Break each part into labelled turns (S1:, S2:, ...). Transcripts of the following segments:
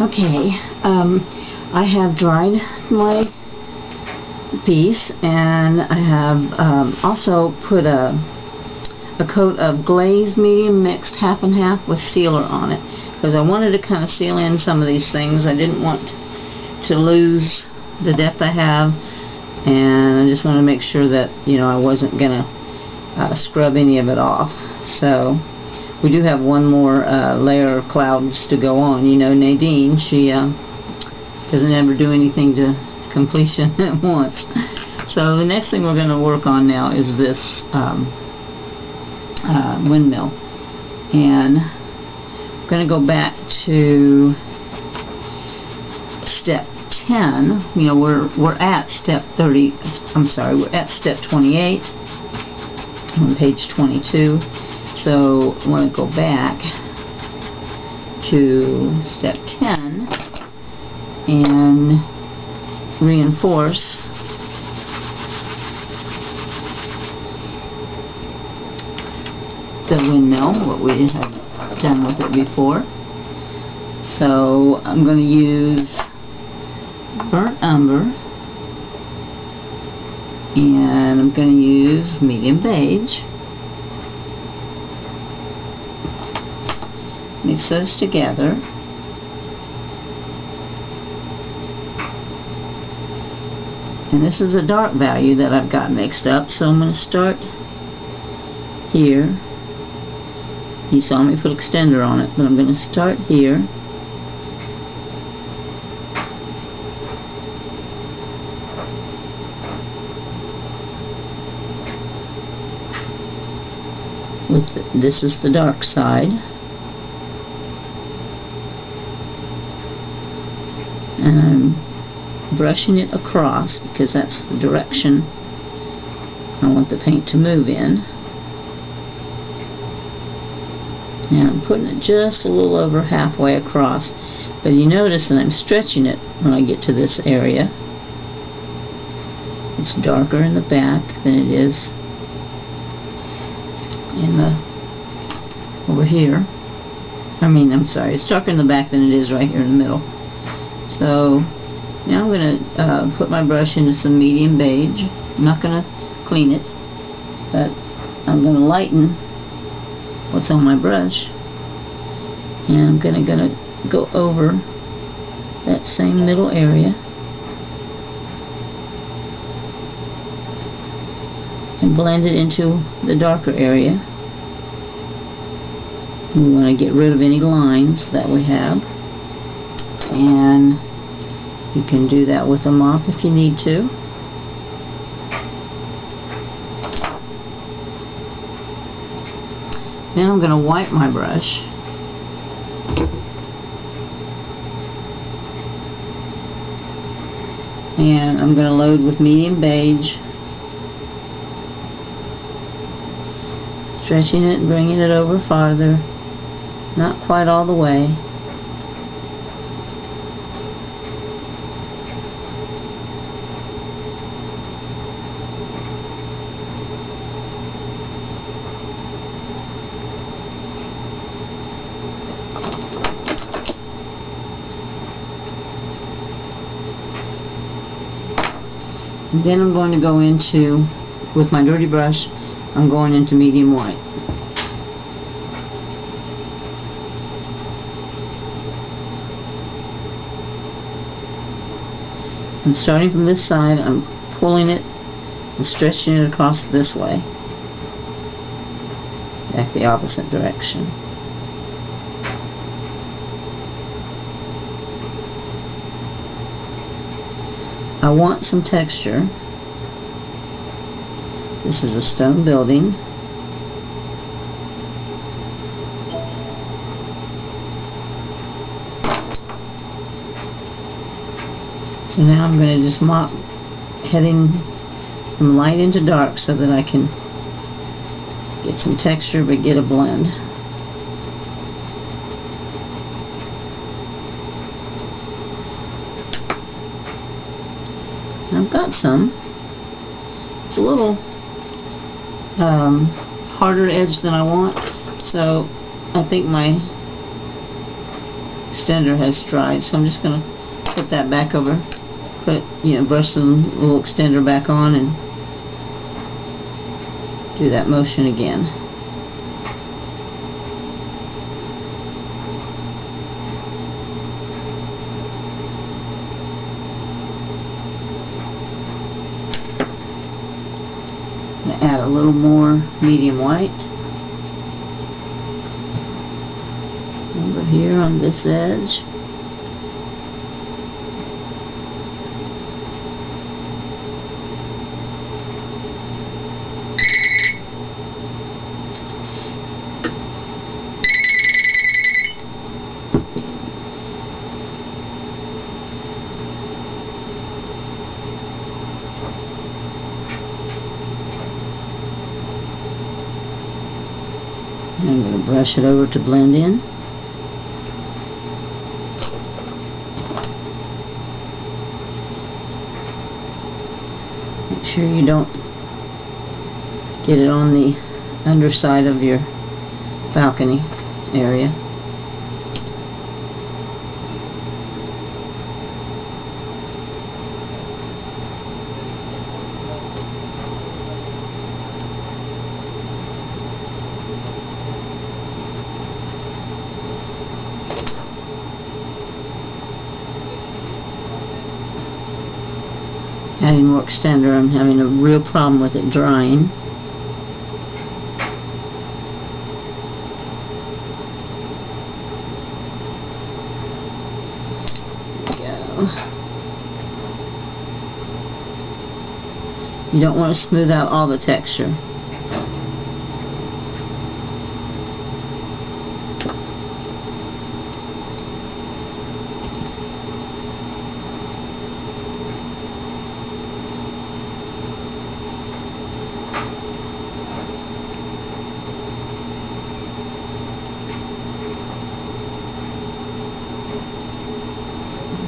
S1: Okay, I have dried my piece, and I have also put a coat of glazed medium mixed half and half with sealer on it, because I wanted to kind of seal in some of these things. I didn't want to lose the depth I have, and I just wanted to make sure that, you know, I wasn't gonna scrub any of it off. So we do have one more layer of clouds to go on. You know, Nadine, she doesn't ever do anything to completion at once. So the next thing we're going to work on now is this windmill, and I'm going to go back to step 10. You know, we're at step 30. I'm sorry, we're at step 28 on page 22. So I want to go back to step 10 and reinforce the windmill, what we had done with it before. So I'm going to use burnt umber, and I'm going to use medium beige. Mix those together. And this is a dark value that I've got mixed up, so I'm going to start here. You saw me put extender on it, but I'm going to start here. This is the dark side. And I'm brushing it across because that's the direction I want the paint to move in. And I'm putting it just a little over halfway across, but you notice that I'm stretching it when I get to this area. It's darker in the back than it is in the over here. I'm sorry, it's darker in the back than it is right here in the middle. So now I'm going to put my brush into some medium beige. I'm not going to clean it, but I'm going to lighten what's on my brush, and I'm going to go over that same middle area and blend it into the darker area. We want to get rid of any lines that we have, and you can do that with a mop if you need to. Then I'm going to wipe my brush, and I'm going to load with medium beige, stretching it and bringing it over farther, not quite all the way. And then I'm going to go into, with my dirty brush, I'm going into medium white. I'm starting from this side, I'm pulling it and stretching it across this way, back the opposite direction. I want some texture. This is a stone building. So now I'm going to just mop, heading from light into dark so that I can get some texture but get a blend. I've got some. It's a little harder edge than I want, so I think my extender has dried, so I'm just going to put that back over, brush the little extender back on and do that motion again. I'm going to add a little more medium white over here on this edge. I'm going to brush it over to blend in. Make sure you don't get it on the underside of your balcony area. Adding more extender, I'm having a real problem with it drying. There we go. You don't want to smooth out all the texture.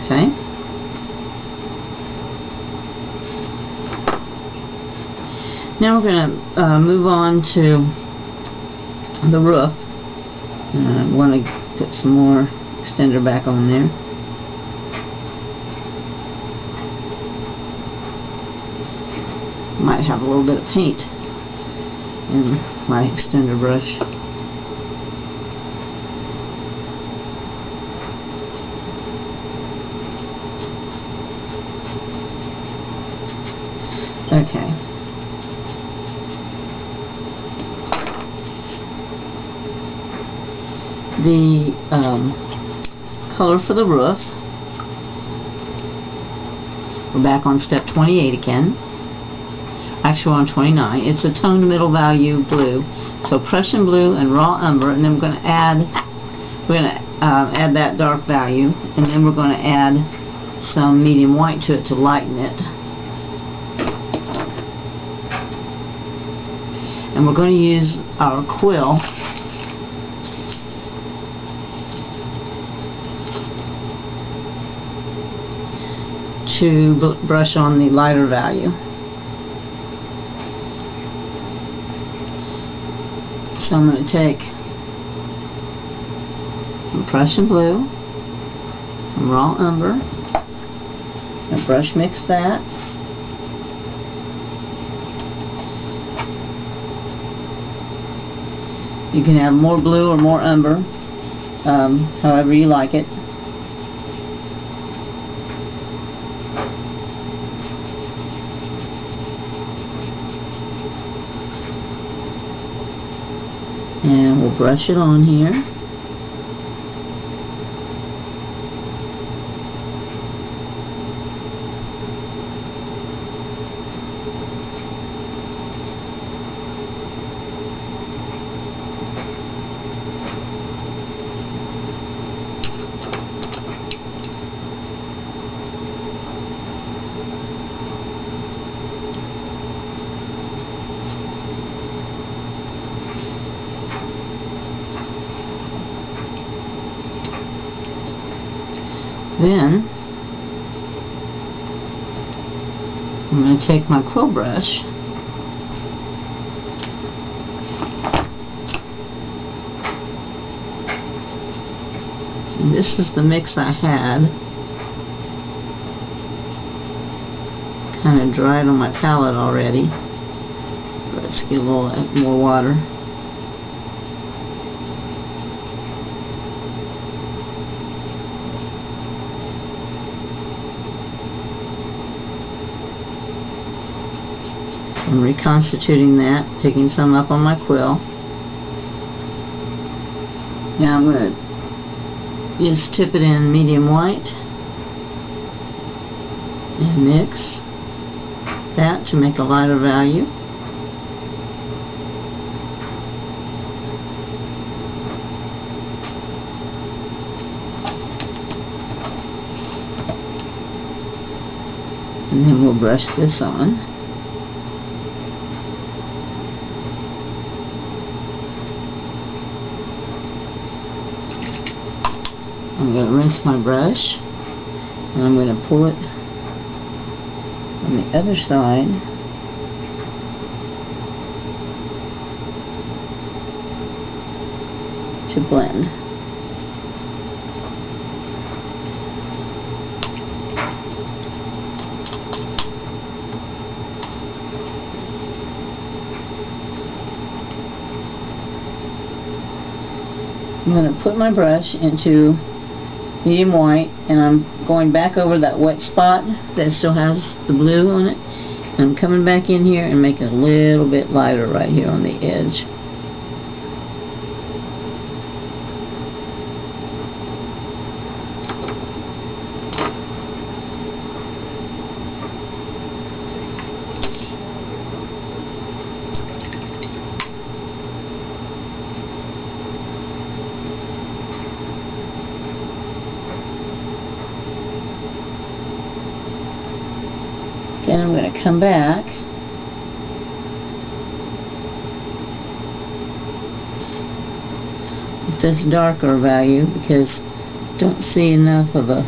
S1: Okay. Now we're going to move on to the roof. I want to put some more extender back on there. Might have a little bit of paint in my extender brush. Okay. The color for the roof, we're back on step 28 again. Actually, we're on 29. It's a toned middle value blue. So Prussian blue and raw umber, and then we're going to add that dark value, and then we're going to add some medium white to it to lighten it. And we're going to use our quill to brush on the lighter value. So I'm going to take some Prussian blue, some raw umber, and brush mix that. You can have more blue or more umber, however you like it. And we'll brush it on here. Then I'm going to take my quill brush and this is the mix I had. Kind of dried on my palette already. Let's get a little more water. So I'm reconstituting that, picking some up on my quill. Now I'm going to just tip it in medium white and mix that to make a lighter value. And then we'll brush this on. I'm going to rinse my brush and I'm going to pull it on the other side to blend. I'm going to put my brush into medium white, and I'm going back over that wet spot that still has the blue on it, and I'm coming back in here and making it a little bit lighter right here on the edge. Then I'm going to come back with this darker value because I don't see enough of a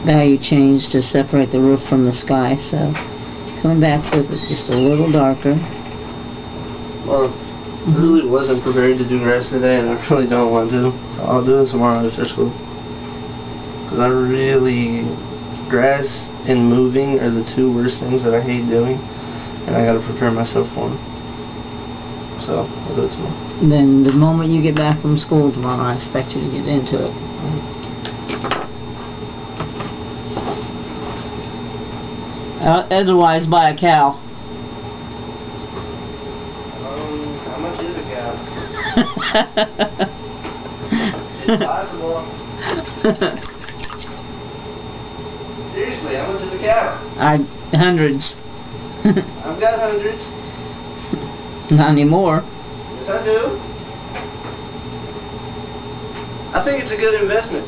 S1: value change to separate the roof from the sky, so coming back with it just a little darker.
S2: Well, I really wasn't prepared to do grass today, and I really don't want to. I'll do it tomorrow after school. Because I really... grass and moving are the two worst things that I hate doing, and I gotta prepare myself for them. So, I'll do it tomorrow.
S1: Then the moment you get back from school tomorrow, I expect you to get into it. Otherwise, buy a cow.
S2: How much is a cow? It's possible. Seriously, how much is a cow?
S1: Hundreds.
S2: I've got hundreds.
S1: Not anymore.
S2: Yes, I do. I think it's a good investment.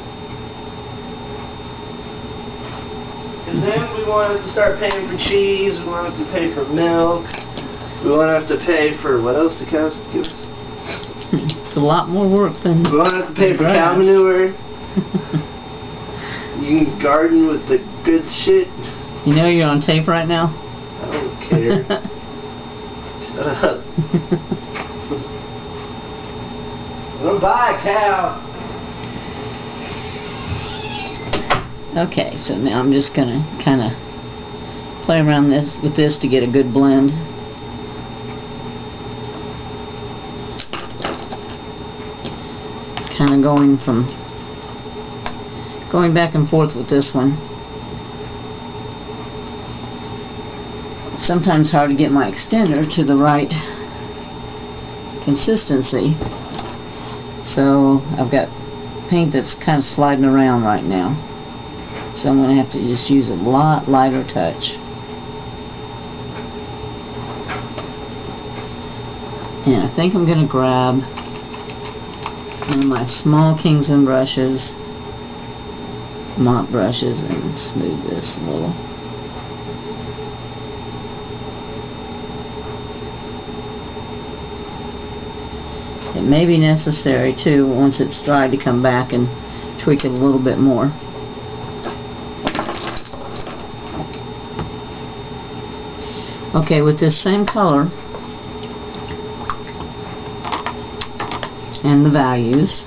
S2: Because then we won't have to start paying for cheese, we won't have to pay for milk, we won't have to pay for, what else do cows give us?
S1: It's a lot more work than...
S2: We won't have to pay for cow manure. You can garden with the good shit.
S1: You know you're on tape right now?
S2: I don't care. Shut up. I'm gonna buy a cow.
S1: Okay, so now I'm just gonna kind of play around with this to get a good blend. Kind of going back and forth with this one. It's sometimes hard to get my extender to the right consistency, so I've got paint that's kind of sliding around right now, so I'm going to have to just use a lot lighter touch. And I think I'm going to grab one of my small King's and brushes, mop brushes, and smooth this a little. It may be necessary too, once it's dry, to come back and tweak it a little bit more. Okay, with this same color, and the values.